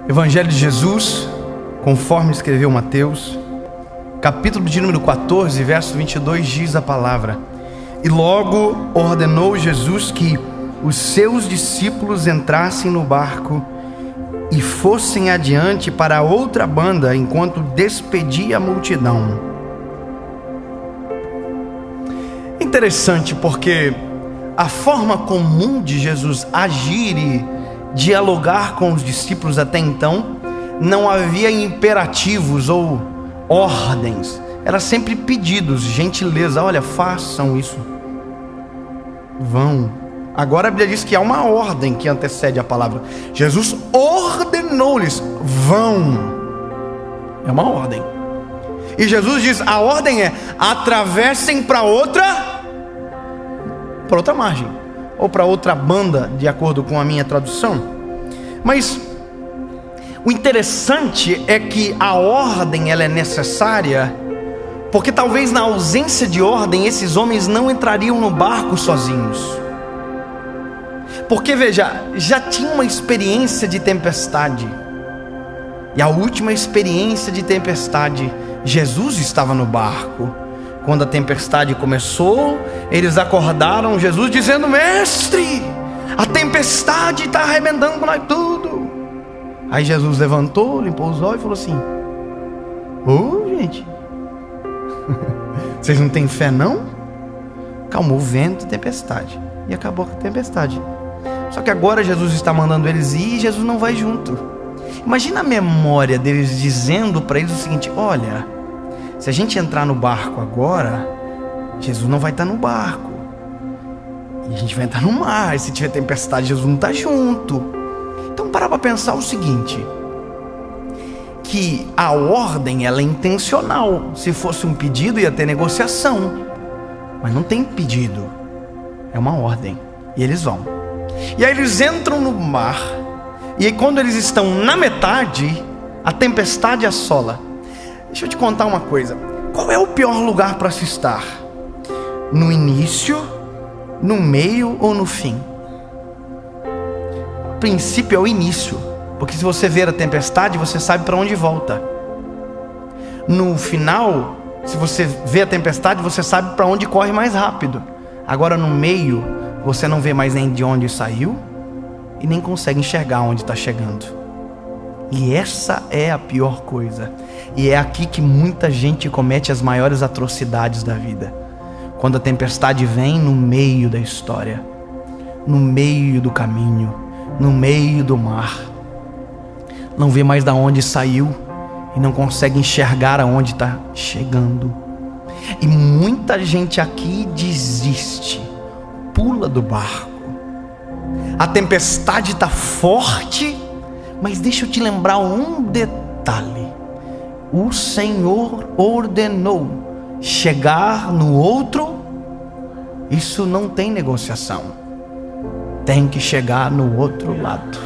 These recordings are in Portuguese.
Evangelho de Jesus, conforme escreveu Mateus, capítulo de número 14, verso 22, diz a palavra: E logo ordenou Jesus que os seus discípulos entrassem no barco e fossem adiante para a outra banda, enquanto despedia a multidão. Interessante, porque a forma comum de Jesus agir e dialogar com os discípulos até então, não havia imperativos ou ordens, era sempre pedidos, gentileza. Olha, façam isso, vão. Agora a Bíblia diz que há uma ordem que antecede a palavra. Jesus ordenou-lhes: vão. É uma ordem. E Jesus diz: a ordem é: atravessem para outra margem, ou para outra banda, de acordo com a minha tradução. Mas o interessante é que a ordem, ela é necessária, porque talvez na ausência de ordem, esses homens não entrariam no barco sozinhos. Porque veja, já tinha uma experiência de tempestade, e a última experiência de tempestade, Jesus estava no barco. Quando a tempestade começou, eles acordaram Jesus dizendo: Mestre, a tempestade está arrebentando com nós tudo. Aí Jesus levantou, limpou os olhos e falou assim: gente, vocês não têm fé não? Calmou o vento e a tempestade, e acabou a tempestade. Só que agora Jesus está mandando eles ir e Jesus não vai junto. Imagina a memória deles dizendo para eles o seguinte: olha, se a gente entrar no barco agora, Jesus não vai estar no barco, e a gente vai entrar no mar, e se tiver tempestade, Jesus não está junto. Então para pensar o seguinte, que a ordem, ela é intencional. Se fosse um pedido, ia ter negociação, mas não tem pedido, é uma ordem, e eles vão. E aí eles entram no mar, e aí quando eles estão na metade, a tempestade assola. Deixa eu te contar uma coisa: qual é o pior lugar para se estar? No início, no meio ou no fim? O princípio é o início, porque se você ver a tempestade, você sabe para onde volta. No final, se você vê a tempestade, você sabe para onde corre mais rápido. Agora no meio, você não vê mais nem de onde saiu e nem consegue enxergar onde está chegando. E essa é a pior coisa. E é aqui que muita gente comete as maiores atrocidades da vida. Quando a tempestade vem no meio da história, no meio do caminho, no meio do mar, não vê mais de onde saiu e não consegue enxergar aonde está chegando. E muita gente aqui desiste, pula do barco. A tempestade está forte, mas deixa eu te lembrar um detalhe: o Senhor ordenou chegar no outro. Isso não tem negociação, tem que chegar no outro lado.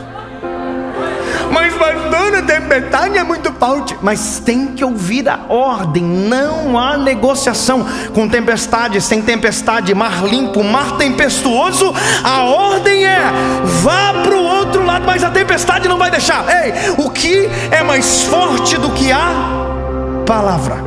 Mas pastor, a tempestade é muito forte. Mas tem que ouvir a ordem, não há negociação. Com tempestade, sem tempestade, mar limpo, mar tempestuoso, a ordem é: vá para o outro lado. Mas a tempestade não vai deixar. Ei, o que é mais forte do que a palavra?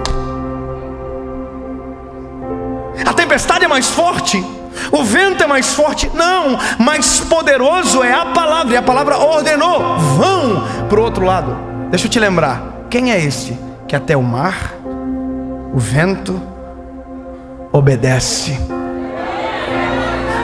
A tempestade é mais forte, o vento é mais forte? Não, mais poderoso é a palavra. E a palavra ordenou: vão para o outro lado. Deixa eu te lembrar, quem é esse que até o mar, o vento obedece?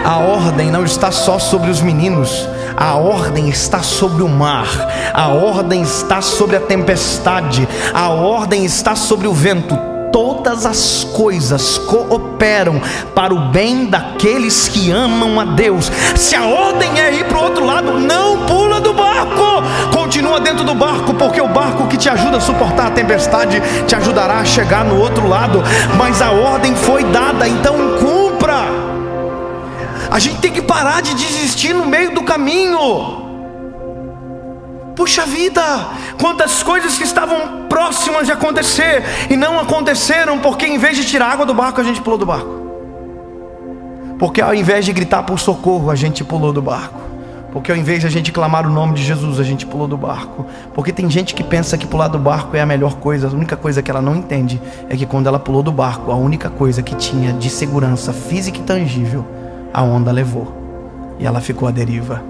A ordem não está só sobre os meninos, a ordem está sobre o mar, a ordem está sobre a tempestade, a ordem está sobre o vento. Todas as coisas cooperam para o bem daqueles que amam a Deus. Se a ordem é ir para o outro lado, não pula do barco, continua dentro do barco, porque o barco que te ajuda a suportar a tempestade te ajudará a chegar no outro lado. Mas a ordem foi dada, então cumpra. A gente tem que parar de desistir no meio do caminho. Puxa vida, quantas coisas que estavam próximas de acontecer e não aconteceram, porque em vez de tirar água do barco, a gente pulou do barco. Porque ao invés de gritar por socorro, a gente pulou do barco. Porque ao invés de a gente clamar o nome de Jesus, a gente pulou do barco. Porque tem gente que pensa que pular do barco é a melhor coisa. A única coisa que ela não entende é que quando ela pulou do barco, a única coisa que tinha de segurança física e tangível, a onda levou. E ela ficou à deriva.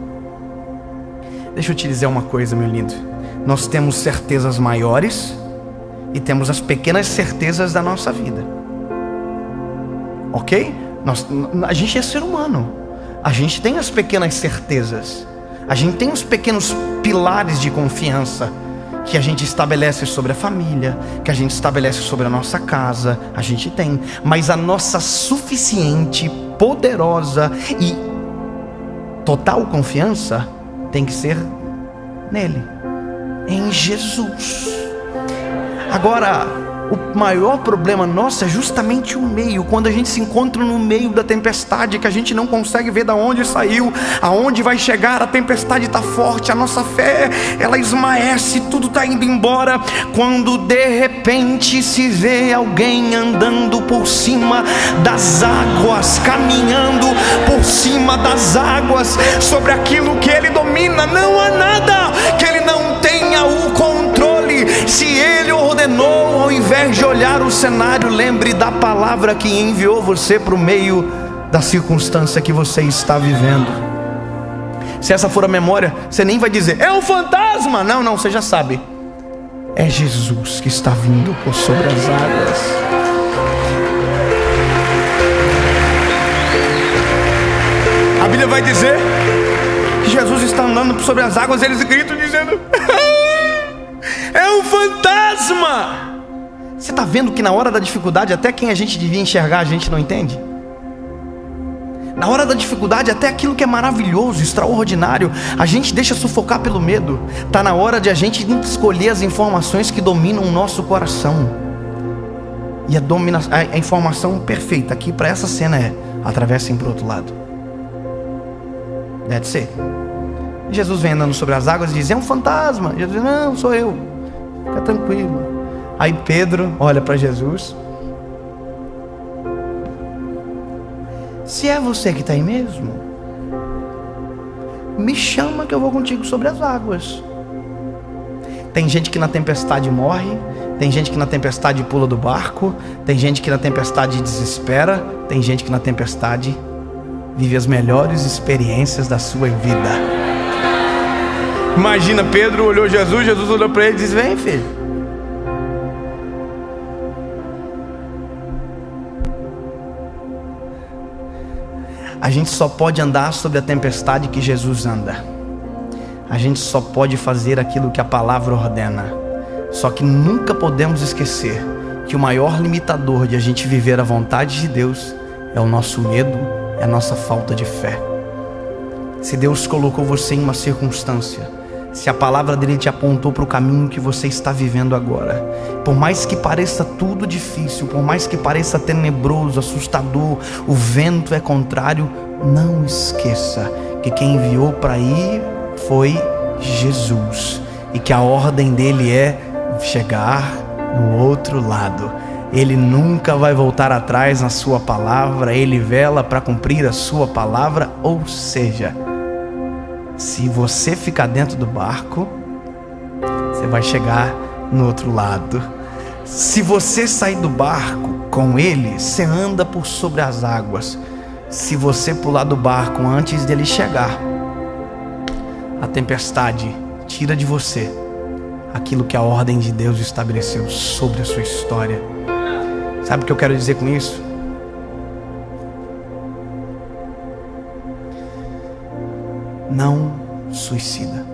Deixa eu te dizer uma coisa, meu lindo. Nós temos certezas maiores e temos as pequenas certezas da nossa vida. Ok? A gente é ser humano. A gente tem as pequenas certezas. A gente tem os pequenos pilares de confiança que a gente estabelece sobre a família, que a gente estabelece sobre a nossa casa. A gente tem. Mas a nossa suficiente, poderosa e total confiança tem que ser nele, em Jesus. Agora, o maior problema nosso é justamente o meio. Quando a gente se encontra no meio da tempestade, que a gente não consegue ver de onde saiu, aonde vai chegar, a tempestade está forte, a nossa fé, ela esmaece, tudo está indo embora. Quando de repente se vê alguém andando por cima das águas, caminhando por cima das águas, sobre aquilo que ele domina, não há nada que ele não tenha o controle. Se ele ordenou, ao invés de olhar o cenário, lembre da palavra que enviou você para o meio da circunstância que você está vivendo. Se essa for a memória, você nem vai dizer, é um fantasma. Não, você já sabe. É Jesus que está vindo por sobre as águas. A Bíblia vai dizer que Jesus está andando por sobre as águas, eles gritam dizendo, é um fantasma. Você está vendo que na hora da dificuldade, até quem a gente devia enxergar, a gente não entende? Na hora da dificuldade, até aquilo que é maravilhoso, extraordinário, a gente deixa sufocar pelo medo. Está na hora de a gente escolher as informações que dominam o nosso coração. E a informação perfeita aqui para essa cena é: atravessem para o outro lado. Deve ser. Jesus vem andando sobre as águas e diz, é um fantasma. Jesus diz, não, sou eu, fica tranquilo. Aí Pedro olha para Jesus, se é você que está aí mesmo, me chama que eu vou contigo sobre as águas. Tem gente que na tempestade morre, tem gente que na tempestade pula do barco, tem gente que na tempestade desespera, tem gente que na tempestade vive as melhores experiências da sua vida. Imagina, Pedro olhou Jesus, Jesus olhou para ele e disse, vem filho. A gente só pode andar sobre a tempestade que Jesus anda. A gente só pode fazer aquilo que a palavra ordena. Só que nunca podemos esquecer que o maior limitador de a gente viver a vontade de Deus é o nosso medo, é a nossa falta de fé. Se Deus colocou você em uma circunstância, se a palavra dele te apontou para o caminho que você está vivendo agora, por mais que pareça tudo difícil, por mais que pareça tenebroso, assustador, o vento é contrário, não esqueça que quem enviou para ir foi Jesus, e que a ordem dele é chegar no outro lado. Ele nunca vai voltar atrás na sua palavra, ele vela para cumprir a sua palavra. Ou seja, se você ficar dentro do barco, você vai chegar no outro lado. Se você sair do barco com ele, você anda por sobre as águas. Se você pular do barco antes dele chegar, a tempestade tira de você aquilo que a ordem de Deus estabeleceu sobre a sua história. Sabe o que eu quero dizer com isso? Não suicida.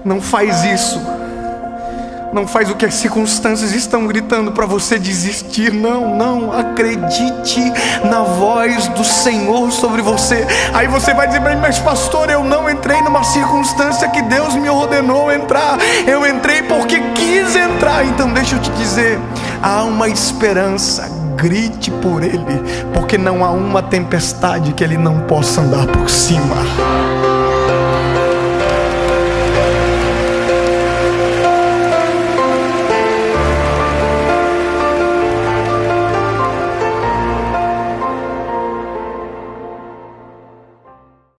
Não faz isso. Não faz o que as circunstâncias estão gritando para você desistir. Não, acredite na voz do Senhor sobre você. Aí você vai dizer, mas pastor, eu não entrei numa circunstância que Deus me ordenou entrar. Eu entrei porque quis entrar. Então deixa eu te dizer, há uma esperança. Grite por Ele, porque não há uma tempestade que Ele não possa andar por cima.